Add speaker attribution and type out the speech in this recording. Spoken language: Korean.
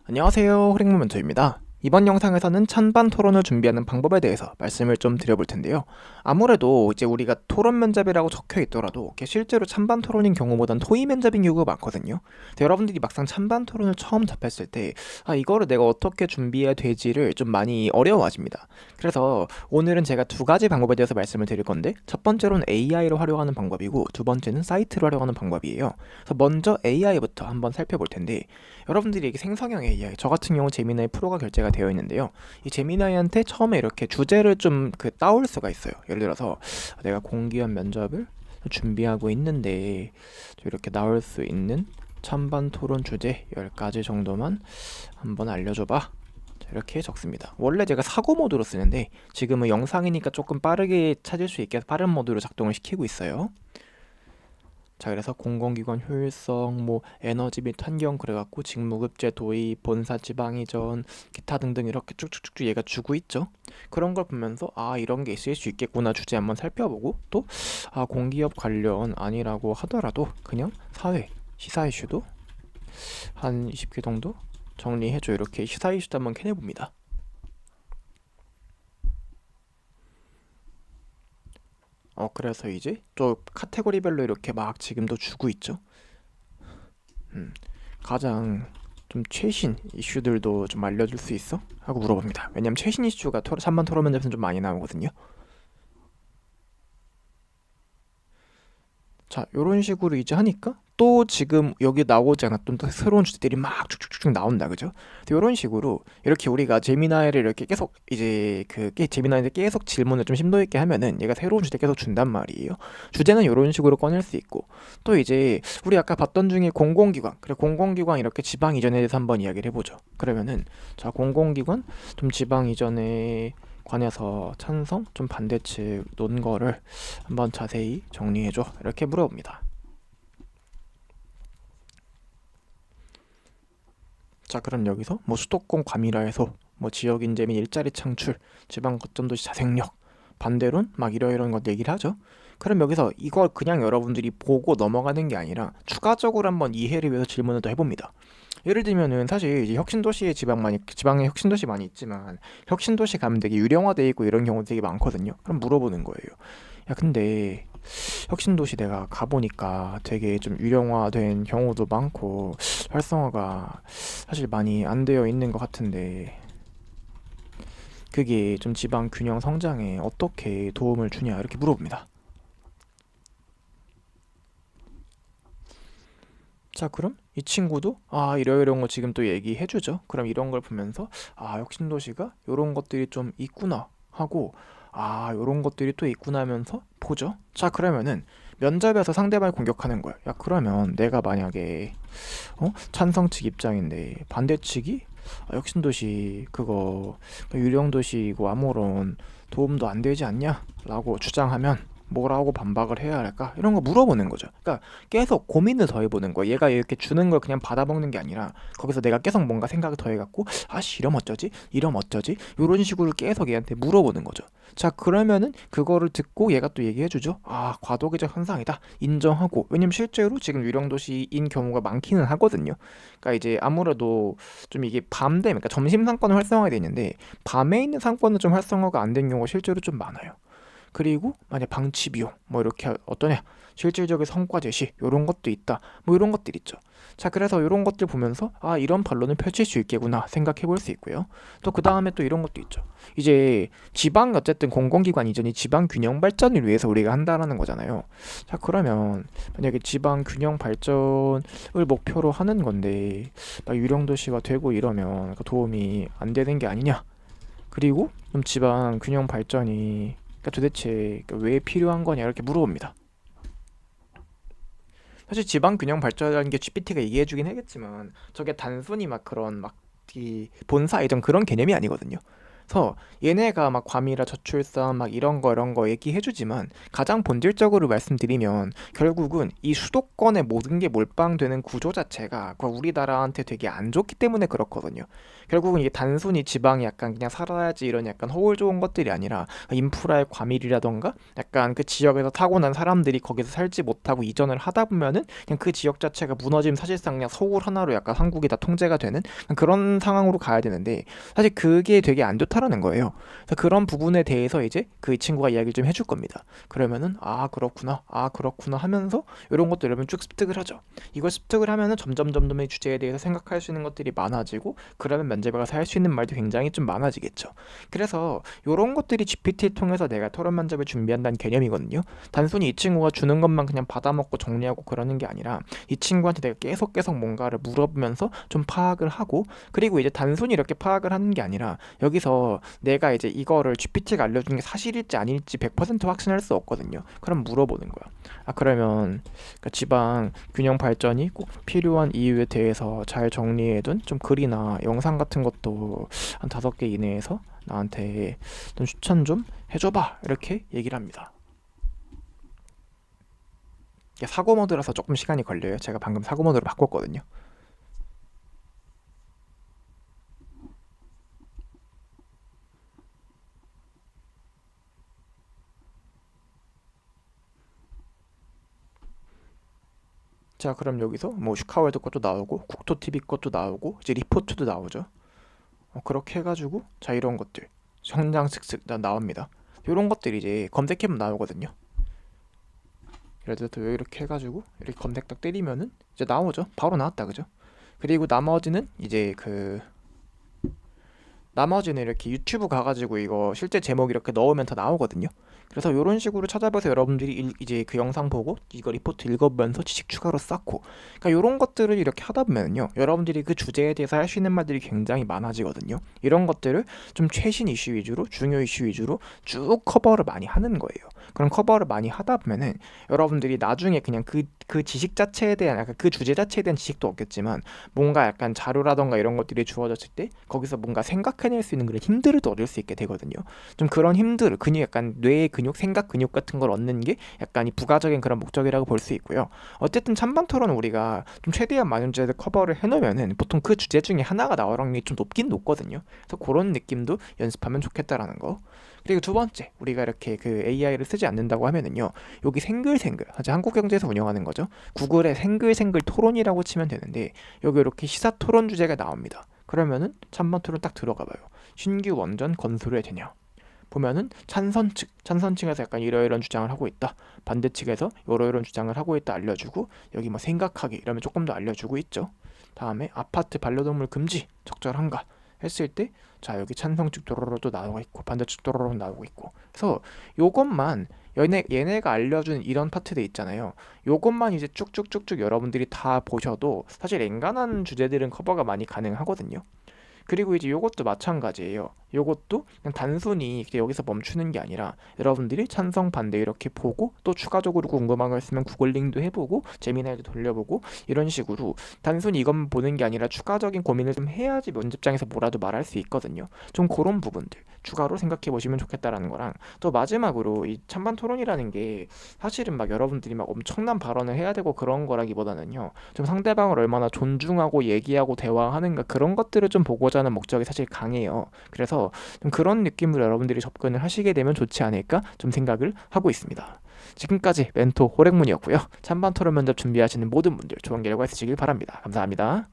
Speaker 1: 안녕하세요. 호랭모멘토입니다. 이번 영상에서는 찬반 토론을 준비하는 방법에 대해서 말씀을 좀 드려볼 텐데요. 아무래도 이제 우리가 토론 면접이라고 적혀 있더라도 이게 실제로 찬반 토론인 경우보단 토의 면접인 경우가 많거든요. 근데 여러분들이 막상 찬반 토론을 처음 접했을 때 이거를 내가 어떻게 준비해야 되지를 좀 많이 어려워하십니다. 그래서 오늘은 제가 두 가지 방법에 대해서 말씀을 드릴 건데, 첫 번째로는 AI를 활용하는 방법이고 두 번째는 사이트를 활용하는 방법이에요. 그래서 먼저 AI부터 한번 살펴볼 텐데, 여러분들이 이게 생성형 AI, 저 같은 경우 제미나이 프로가 결제가 되어 있는데요. 이 제미나이한테 처음에 이렇게 주제를 좀 따올 수가 있어요. 예를 들어서 내가 공기업 면접을 준비하고 있는데 이렇게 나올 수 있는 찬반 토론 주제 10가지 정도만 한번 알려줘봐. 자, 이렇게 적습니다. 원래 제가 사고 모드로 쓰는데 지금은 영상이니까 조금 빠르게 찾을 수 있게 빠른 모드로 작동을 시키고 있어요. 자, 그래서 공공기관 효율성, 뭐 에너지 및 환경 그래갖고 직무급제 도입, 본사 지방 이전, 기타 등등 이렇게 쭉쭉쭉 얘가 주고 있죠. 그런 걸 보면서 이런 게 있을 수 있겠구나 주제 한번 살펴보고, 또 공기업 관련 아니라고 하더라도 그냥 사회 시사 이슈도 한 20개 정도 정리해줘, 이렇게 시사 이슈도 한번 캐내봅니다. 그래서 이제 또 카테고리별로 이렇게 막 지금도 주고 있죠. 음, 가장 좀 최신 이슈들도 좀 알려줄 수 있어? 하고 물어봅니다. 왜냐면 최신 이슈가 3번 토론 면접에서는 좀 많이 나오거든요. 자, 요런 식으로 이제 하니까 또 지금 여기 나오지 않았던 또 새로운 주제들이 막 쭉쭉쭉 나온다, 그죠? 요런 식으로 이렇게 우리가 제미나이를 이렇게 계속 이제 제미나이한테 계속 질문을 좀 심도 있게 하면은 얘가 새로운 주제 계속 준단 말이에요. 주제는 요런 식으로 꺼낼 수 있고, 또 이제 우리 아까 봤던 중에 공공기관, 그래 공공기관 이렇게 지방 이전에 대해서 한번 이야기를 해보죠. 그러면은 자, 공공기관 좀 지방 이전에 관해서 찬성, 좀 반대측 논거를 한번 자세히 정리해줘, 이렇게 물어봅니다. 자, 그럼 여기서 뭐 수도권 과밀화 해소, 뭐 지역 인재 및 일자리 창출, 지방 거점도시 자생력, 반대론 막 이러이러한 것 얘기를 하죠. 그럼 여기서 이걸 그냥 여러분들이 보고 넘어가는 게 아니라 추가적으로 한번 이해를 위해서 질문을 더 해봅니다. 예를 들면은 사실 이제 혁신도시에 지방에 혁신도시 많이 있지만 혁신도시 가면 되게 유령화돼 있고 이런 경우 되게 많거든요. 그럼 물어보는 거예요. 야, 근데 혁신도시 내가 가보니까 되게 좀 유령화된 경우도 많고 활성화가 사실 많이 안 되어 있는 것 같은데, 그게 좀 지방 균형 성장에 어떻게 도움을 주냐, 이렇게 물어봅니다. 자, 그럼 이 친구도 이러이러한 거 지금 또 얘기해주죠. 그럼 이런 걸 보면서 혁신도시가 이런 것들이 좀 있구나 하고, 요런 것들이 또 있구나 하면서 보죠. 자, 그러면은 면접에서 상대방을 공격하는 거야. 야, 그러면 내가 만약에 찬성 측 입장인데 반대 측이 혁신도시 그거 유령도시고 아무런 도움도 안 되지 않냐? 라고 주장하면 뭐라고 반박을 해야 할까? 이런 거 물어보는 거죠. 그러니까 계속 고민을 더 해보는 거야. 얘가 이렇게 주는 걸 그냥 받아먹는 게 아니라 거기서 내가 계속 뭔가 생각을 더 해갖고 이러면 어쩌지? 이러면 어쩌지? 이런 식으로 계속 얘한테 물어보는 거죠. 자, 그러면은 그거를 듣고 얘가 또 얘기해주죠. 과도기적 현상이다, 인정하고. 왜냐면 실제로 지금 유령도시인 경우가 많기는 하거든요. 그러니까 이제 아무래도 좀 이게 밤 되면, 그러니까 점심 상권은 활성화가 돼 있는데 밤에 있는 상권은 좀 활성화가 안 된 경우가 실제로 좀 많아요. 그리고 만약 방치 비용 뭐 이렇게 어떠냐, 실질적인 성과 제시 이런 것도 있다, 뭐 이런 것들 있죠. 자, 그래서 이런 것들 보면서 이런 반론을 펼칠 수 있겠구나 생각해 볼 수 있고요. 또 그 다음에 또 이런 것도 있죠. 이제 지방 어쨌든 공공기관 이전이 지방 균형 발전을 위해서 우리가 한다라는 거잖아요. 자, 그러면 만약에 지방 균형 발전을 목표로 하는 건데 막 유령도시가 되고 이러면 도움이 안 되는 게 아니냐. 그리고 좀 지방 균형 발전이 도대체 왜 필요한 거냐, 이렇게 물어봅니다. 사실 지방 균형 발전이라는 게 GPT가 얘기해주긴 하겠지만 저게 단순히 막 그런 막 이 본사 이전 그런 개념이 아니거든요. 그래서 얘네가 막 과밀화, 저출산 막 이런 거 얘기해주지만 가장 본질적으로 말씀드리면 결국은 이 수도권의 모든 게 몰빵되는 구조 자체가 우리나라한테 되게 안 좋기 때문에 그렇거든요. 결국은 이게 단순히 지방이 약간 그냥 살아야지 이런 약간 허울 좋은 것들이 아니라 인프라의 과밀이라던가 약간 그 지역에서 타고난 사람들이 거기서 살지 못하고 이전을 하다 보면은 그냥 그 지역 자체가 무너지면 사실상 그냥 서울 하나로 약간 한국이 다 통제가 되는 그런 상황으로 가야 되는데 사실 그게 되게 안 좋다라는 거예요. 그래서 그런 부분에 대해서 이제 그 친구가 이야기를 좀 해줄 겁니다. 그러면은 아 그렇구나, 아 그렇구나 하면서 이런 것들 여러분 쭉 습득을 하죠. 이걸 습득을 하면은 점점 이 주제에 대해서 생각할 수 있는 것들이 많아지고 그러면 면접에 가서 할 수 있는 말도 굉장히 좀 많아지겠죠. 그래서 이런 것들이 GPT를 통해서 내가 토론 면접을 준비한다는 개념이거든요. 단순히 이 친구가 주는 것만 그냥 받아먹고 정리하고 그러는 게 아니라 이 친구한테 내가 계속 뭔가를 물어보면서 좀 파악을 하고 그리고 이제 단순히 이렇게 파악을 하는 게 아니라 여기서 내가 이제 이거를 GPT가 알려준 게 사실일지 아닐지 100% 확신할 수 없거든요. 그럼 물어보는 거야. 아 그러면 그 지방 균형 발전이 꼭 필요한 이유에 대해서 잘 정리해둔 좀 글이나 영상 같은 것도 한 5개 이내에서 나한테 좀 추천 좀 해줘봐 이렇게 얘기를 합니다. 이게 사고 모드라서 조금 시간이 걸려요. 제가 방금 사고 모드로 바꿨거든요. 자 그럼 여기서 뭐 슈카월드 것도 나오고 국토TV 것도 나오고 이제 리포트도 나오죠. 그렇게 해가지고 자 이런 것들 성장 슥슥 나옵니다. 이런 것들이 이제 검색해보면 나오거든요. 예를 들어서 이렇게 해가지고 이렇게 검색 딱 때리면은 이제 나오죠. 바로 나왔다 그죠? 그리고 나머지는 이제 나머지는 이렇게 유튜브 가가지고 이거 실제 제목 이렇게 넣으면 다 나오거든요. 그래서 이런 식으로 찾아봐서 여러분들이 이제 그 영상 보고 이거 리포트 읽어보면서 지식 추가로 쌓고 그러니까 이런 것들을 이렇게 하다 보면요 여러분들이 그 주제에 대해서 할 수 있는 말들이 굉장히 많아지거든요. 이런 것들을 좀 최신 이슈 위주로 중요 이슈 위주로 쭉 커버를 많이 하는 거예요. 그런 커버를 많이 하다 보면은 여러분들이 나중에 그냥 그 지식 자체에 대한 약간 그 주제 자체에 대한 지식도 없겠지만 뭔가 약간 자료라던가 이런 것들이 주어졌을 때 거기서 뭔가 생각해낼 수 있는 그런 힘들을 또 얻을 수 있게 되거든요. 좀 그런 힘들 근육 약간 뇌의 근육 생각 근육 같은 걸 얻는 게 약간 이 부가적인 그런 목적이라고 볼 수 있고요. 어쨌든 찬반 토론은 우리가 좀 최대한 많은 주제를 커버를 해놓으면은 보통 그 주제 중에 하나가 나올 확률이 좀 높긴 높거든요. 그래서 그런 느낌도 연습하면 좋겠다라는 거. 그리고 두 번째, 우리가 이렇게 그 AI를 쓰지 않는다고 하면은요, 여기 생글생글, 사실 한국경제에서 운영하는 거죠. 구글의 생글생글 토론이라고 치면 되는데, 여기 이렇게 시사 토론 주제가 나옵니다. 그러면은 찬반 토론 딱 들어가 봐요. 신규 원전 건설해야 되냐? 보면은 찬선 측에서 약간 이러이러한 주장을 하고 있다. 반대 측에서 이러이러한 주장을 하고 있다 알려주고, 여기 뭐 생각하기 이러면 조금 더 알려주고 있죠. 다음에 아파트 반려동물 금지 적절한가? 했을 때 자 여기 찬성측 도로로도 나오고 있고 반대측 도로로 나오고 있고 그래서 요것만 얘네가 알려준 이런 파트들 있잖아요. 요것만 이제 쭉쭉쭉쭉 여러분들이 다 보셔도 사실 엔간한 주제들은 커버가 많이 가능하거든요. 그리고 이제 요것도 마찬가지예요. 요것도 그냥 단순히 여기서 멈추는 게 아니라 여러분들이 찬성 반대 이렇게 보고 또 추가적으로 궁금한 거 있으면 구글링도 해보고 재미나게 돌려보고 이런 식으로 단순히 이것만 보는 게 아니라 추가적인 고민을 좀 해야지 면접장에서 뭐라도 말할 수 있거든요. 좀 그런 부분들 추가로 생각해 보시면 좋겠다라는 거랑 또 마지막으로 이 찬반 토론이라는 게 사실은 막 여러분들이 막 엄청난 발언을 해야 되고 그런 거라기보다는요. 좀 상대방을 얼마나 존중하고 얘기하고 대화하는가 그런 것들을 좀 보고자 하는 목적이 사실 강해요. 그래서 좀 그런 느낌으로 여러분들이 접근을 하시게 되면 좋지 않을까 좀 생각을 하고 있습니다. 지금까지 멘토 호랭문이었고요. 찬반 토론 면접 준비하시는 모든 분들 좋은 결과 있으시길 바랍니다. 감사합니다.